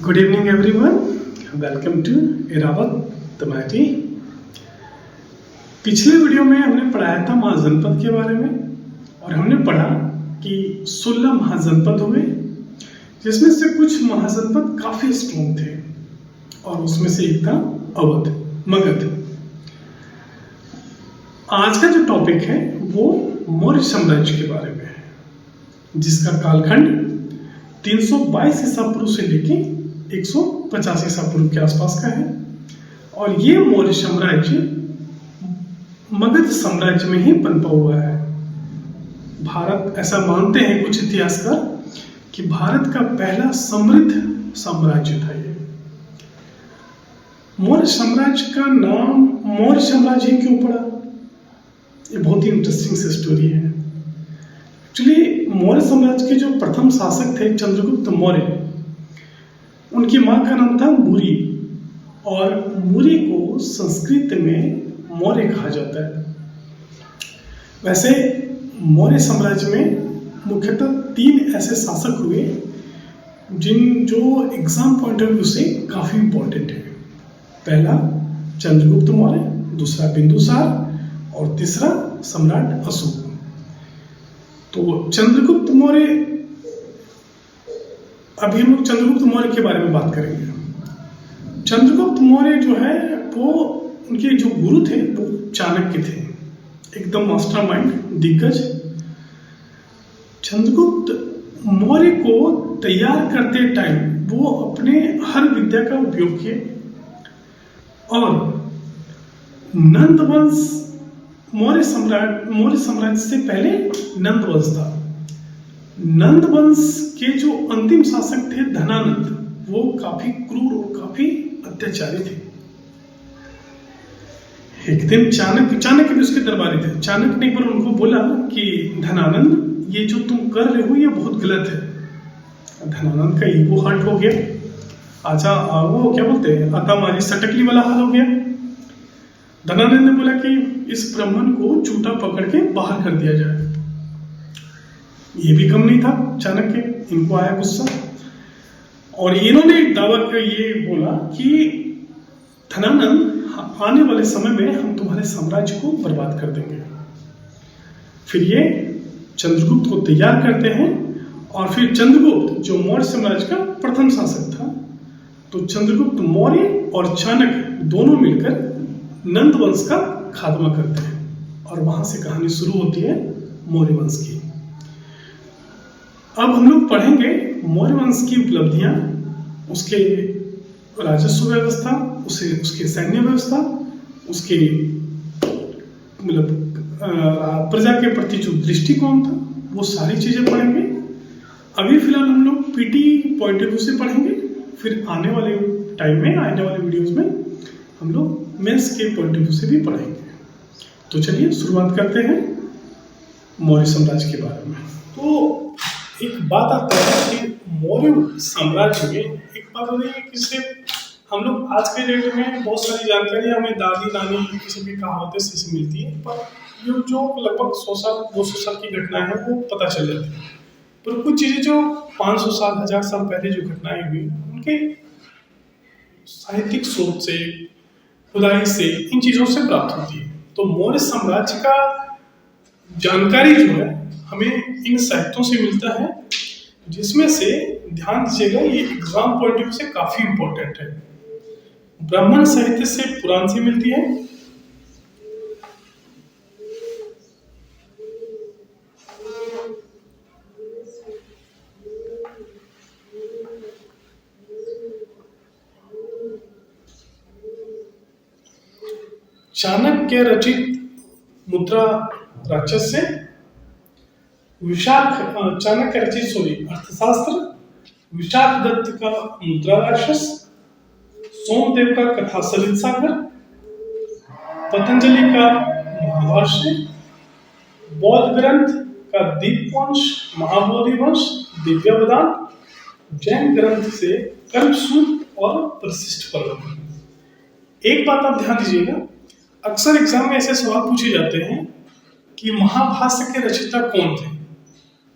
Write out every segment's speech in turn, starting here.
Good evening everyone, welcome to एरावत तमाटी। पिछले वीडियो में हमने पढ़ाया था महाजनपद के बारे में और हमने पढ़ा कि 16 महाजनपद हुए, जिसमें से कुछ महाजनपद काफी स्ट्रॉन्ग थे और उसमें से एक था अवध, मगध। आज का जो टॉपिक है वो मौर्य साम्राज्य के बारे में है, जिसका कालखंड 322 ईसा पूर्व से लेके 150 ईसा पूर्व के आसपास का है। और ये मौर्य साम्राज्य मगध साम्राज्य में ही पनपा हुआ है। भारत, ऐसा मानते हैं कुछ इतिहासकार, कि भारत का पहला समृद्ध साम्राज्य था ये। मौर्य साम्राज्य का नाम मौर्य साम्राज्य क्यों पड़ा, ये बहुत ही इंटरेस्टिंग सी स्टोरी है। एक्चुअली मौर्य साम्राज्य के जो प्रथम शासक थे चंद्रगुप्त मौर्य, उनकी मां का नाम था मूरी, और मूरी को संस्कृत में मौर्य कहा जाता है। वैसे मौर्य साम्राज्य में मुख्यतः 3 ऐसे शासक हुए जो एग्जाम पॉइंट ऑफ व्यू से काफी इंपॉर्टेंट है। पहला चंद्रगुप्त मौर्य, दूसरा बिंदुसार और तीसरा सम्राट अशोक। तो चंद्रगुप्त मौर्य, अभी हम लोग चंद्रगुप्त मौर्य के बारे में बात करेंगे। चंद्रगुप्त मौर्य जो है वो, उनके जो गुरु थे वो चाणक्य थे, एकदम मास्टरमाइंड, दिग्गज। चंद्रगुप्त मौर्य को तैयार करते टाइम वो अपने हर विद्या का उपयोग किए, और नंद वंश, मौर्य साम्राज्य से पहले नंद वंश था। नंद वंश के जो अंतिम शासक थे धनानंद, वो काफी क्रूर और काफी अत्याचारी थे। एक दिन चाणक्य भी उसके दरबारी थे। चाणक्य ने एक बार उनको बोला कि धनानंद, ये जो तुम कर रहे हो ये बहुत गलत है। धनानंद का ईगो हर्ट हो गया। अच्छा, वो क्या बोलते हैं, अतामारी सटकली वाला हाल हो गया। धनानंद ने बोला कि इस ब्राह्मण को चूटा पकड़ के बाहर कर दिया जाए। ये भी कम नहीं था चाणक्य, इनको आया गुस्सा, और इन्होंने एक दावा कर ये बोला कि धनानंद, आने वाले समय में हम तुम्हारे साम्राज्य को बर्बाद कर देंगे। फिर ये चंद्रगुप्त को तैयार करते हैं, और फिर चंद्रगुप्त जो मौर्य साम्राज्य का प्रथम शासक था, तो चंद्रगुप्त मौर्य और चाणक्य दोनों मिलकर नंद वंश का खात्मा करते हैं, और वहां से कहानी शुरू होती है मौर्य वंश की। अब हम लोग पढ़ेंगे मौर्य वंश की उपलब्धियां, उसके राजस्व व्यवस्था, उसके सैन्य व्यवस्था, उसके मतलब प्रजा के प्रति जो दृष्टिकोण था, वो सारी चीजें पढ़ेंगे। अभी फिलहाल हम लोग पीटी पॉइंट ऑफ व्यू से पढ़ेंगे, फिर आने वाले टाइम में, आने वाले वीडियोस में हम लोग मेंस के पॉइंट ऑफ व्यू से भी पढ़ेंगे। तो चलिए शुरुआत करते हैं मौर्य साम्राज्य के बारे में। तो एक बात आता है कि मौर्य साम्राज्य में एक बात होती है कि सिर्फ हम लोग आज के डेट में बहुत सारी जानकारी हमें दादी नानी किसी भी कहावतें से मिलती है, पर ये जो लगभग 100 साल 200 साल की घटनाएं हैं वो पता चल जाती है। पर कुछ चीजें जो 500 साल 1000 साल पहले जो घटनाएं हुई, उनके साहित्यिक स्रोत से, खुदाई से, इन चीजों से प्राप्त होती है। तो मौर्य साम्राज्य का जानकारी जो है हमें इन साहित्यों से मिलता है, जिसमें से ध्यान दीजिएगा, ये एग्जाम पॉइंट ऑफ व्यू से काफी इंपॉर्टेंट है। ब्राह्मण साहित्य से, पुराण से मिलती है, चाणक्य रचित मुद्रा राक्षस से, चाणक्य रचित अर्थशास्त्र, विशाख दत्त का मुद्रा राक्षस, सोमदेव का कथा सरित सागर, पतंजलि का महाभाष्य, बौद्ध ग्रंथ का दीपवंश, महाबोधि वंश, दिव्यावदान, जैन ग्रंथ से कल्पसूत्र और प्रशिष्ट पर्व। एक बात आप ध्यान दीजिएगा, अक्सर एग्जाम में ऐसे सवाल पूछे जाते हैं कि महाभाष्य के रचयिता कौन थे,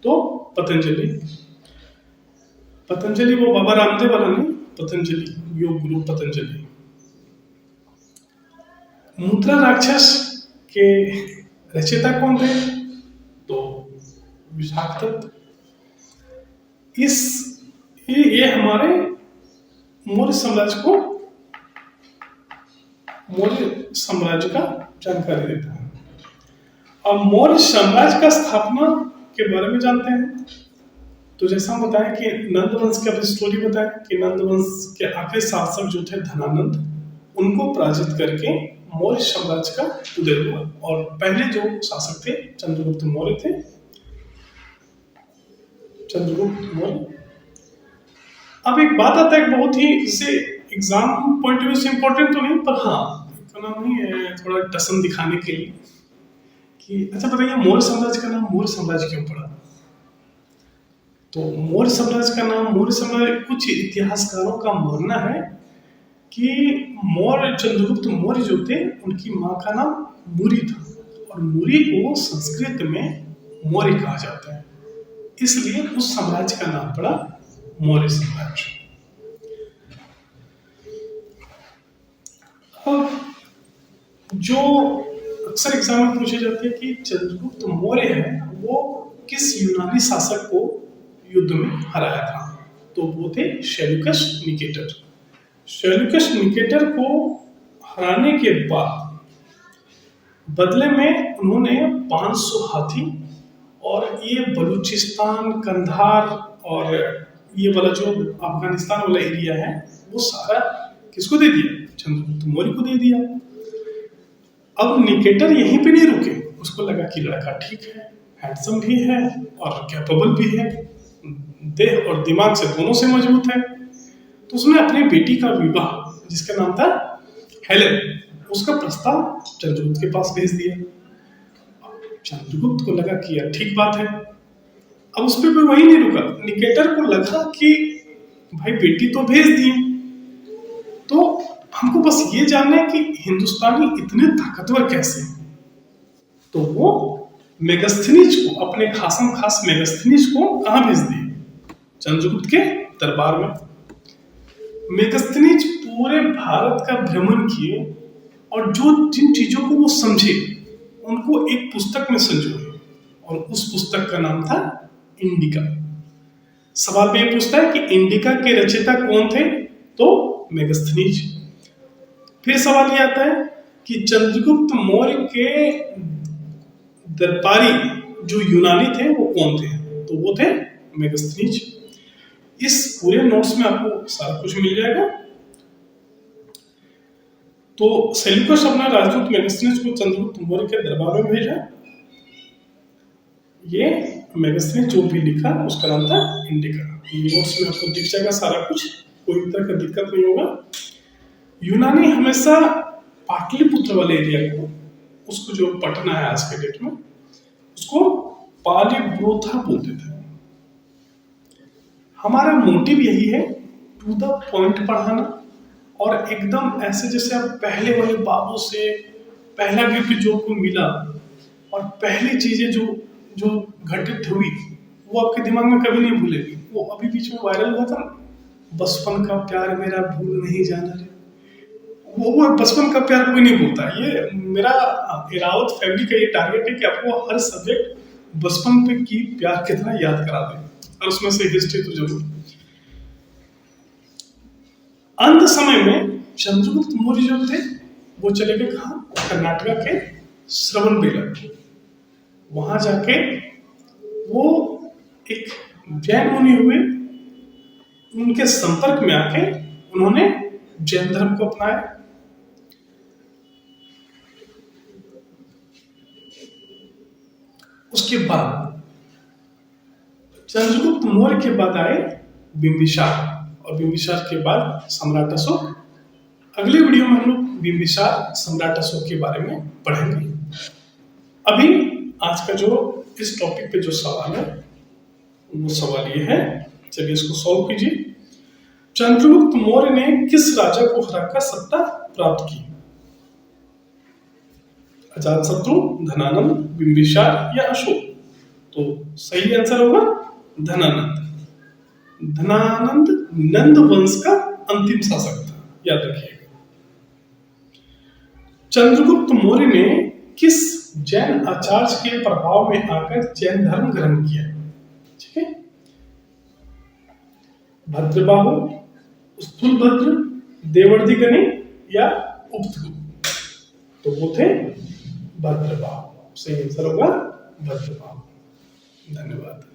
तो पतंजलि। पतंजलि वो बाबा रामदेव वाला नहीं, पतंजलि, योग गुरु पतंजलि। मुद्रा राक्षस के रचयिता कौन थे? तो विशाखदत्त। ये हमारे मौर्य साम्राज्य का जानकारी देता है। अब मौर्य साम्राज्य का स्थापना के बारे में जानते हैं। तो जैसा हम बताएं कि नंद वंश की अभी स्टोरी बताएं कि नंद वंश के आखिरी शासक जो थे धनानंद, उनको पराजित करके मौर्य साम्राज्य का उदय हुआ। और पहले जो शासक थे चंद्रगुप्त मौर्य थे। चंद्रगुप्त मौर्य। अब एक बात आता है, बहुत ही इसे एग्जाम पॉइंट ऑफ व्यू से इंपॉर्टेंट तो नहीं, पर हाँ नहीं है, थोड़ा टसन दिखाने के लिए कि अच्छा बताइए मौर्य साम्राज्य का नाम मौर्य साम्राज्य क्यों पड़ा? तो मौर्य साम्राज्य का नाम मौर्य साम्राज्य, कुछ इतिहासकारों का मानना है कि चंद्रगुप्त मौर्य जो थे उनकी माँ का नाम मुरी था, और मुरी को संस्कृत में मौर्य कहा जाता है, इसलिए उस साम्राज्य का नाम पड़ा मौर्य साम्राज्य। अब जो अक्सर एग्जाम में पूछे जाते हैं कि चंद्रगुप्त मौर्य है वो किस यूनानी शासक को युद्ध में हराया था? तो वो थे सेल्यूकस निकेटर। सेल्यूकस निकेटर को हराने के बाद बदले में उन्होंने 500 हाथी और ये बलूचिस्तान, कंधार और ये वाला जो अफगानिस्तान वाला एरिया है वो सारा किसको दे दिया? चंद्रगुप्त मौर्य को दे दिया। अब निकेटर यहीं पे नहीं रुके, उसको लगा कि लड़का ठीक है, हैंडसम भी है और कैपेबल भी है, देह और दिमाग से दोनों से मजबूत है। तो उसने अपनी बेटी का विवाह, जिसका नाम था हेलेन, उसका प्रस्ताव चंद्रगुप्त के पास भेज दिया। चंद्रगुप्त को लगा कि यार ठीक बात है। अब उस पर वही नहीं रुका, निकेटर को लगा कि भाई बेटी तो भेज दी, तो हमको बस ये जानना है कि हिंदुस्तानी इतने ताकतवर कैसे हैं। तो वो मेगस्थनीज को, अपने खासम खास मेगस्थनीज को कहाँ भेज दिए? चंद्रगुप्त के दरबार में। मेगस्थनीज पूरे भारत का भ्रमण किए और जिन चीजों को वो समझे उनको एक पुस्तक में संजोए, और उस पुस्तक का नाम था इंडिका। सवाल में ये पूछता है कि इंडिका के रचयिता कौन थे? तो मेगस्थनीज। फिर सवाल ये आता है कि चंद्रगुप्त मौर्य के दरबारी जो यूनानी थे वो कौन थे? तो वो थे मेगस्थनीज। इस पूरे नोट्स में आपको सारा कुछ मिल जाएगा। तो सेल्यूकस अपना राजदूत मेगस्थनीज को चंद्रगुप्त मौर्य के दरबार में भेजा। ये मेगस्थनीज जो भी लिखा उसका नाम था इंडिका। नोट्स में आपको दिख जाएगा सारा कुछ, कोई तरह का दिक्कत नहीं होगा। यूनानी हमेशा पाटलिपुत्र वाले एरिया को, उसको जो पटना है आज के डेट में, उसको पालीब्रोथा बोलते थे। हमारा मोटिव यही है, टू द पॉइंट पढ़ाना, और एकदम ऐसे जैसे आप पहले वाले बाबू से पहला गिफ्ट जो को मिला और पहली चीजें जो घटित हुई वो आपके दिमाग में कभी नहीं भूलेगी। वो अभी बीच में वायरल हुआ था ना, बचपन का प्यार मेरा भूल नहीं जाना रे। वो बचपन का प्यार कोई नहीं भूलता। ये मेरा इरावत फैमिली का ये टारगेट है कि आपको हर सब्जेक्ट बचपन पे की प्यार कितना याद करा दे, और उसमें से हिस्ट्री तो जरूर। अंत समय में चंद्रगुप्त मौर्य जो थे वो चले गए कहाँ? कर्नाटका के श्रवणबेलगोला। वहां जाके वो एक जैन मुनि हुए, उनके संपर्क में आके उन्होंने जैन धर्म को अपनाया। उसके बाद चंद्रगुप्त मौर्य के बाद आए बिंबिसार, और बिंबिसार के बाद सम्राट अशोक। अगले वीडियो में हम लोग बिंबिसार, सम्राट अशोक के बारे में पढ़ेंगे। अभी आज का जो इस टॉपिक पे जो सवाल है वो सवाल ये है, चलिए इसको सॉल्व कीजिए। चंद्रगुप्त मौर्य ने किस राजा को हराकर सत्ता प्राप्त की? अजातशत्रु, धनानंद, बिंबिसार या अशोक? तो सही आंसर होगा धनानंद। धनानंद नंद वंश का अंतिम शासक था, याद रखिएगा। चंद्रगुप्त मौर्य ने किस जैन आचार्य के प्रभाव में आकर जैन धर्म ग्रहण किया? ठीक है, भद्रबाहु, स्थूलभद्र, देवर्धिगनि या उपगुप्त? तो वो थे भद्रबाहु। सही आंसर होगा भद्रबाहु। धन्यवाद।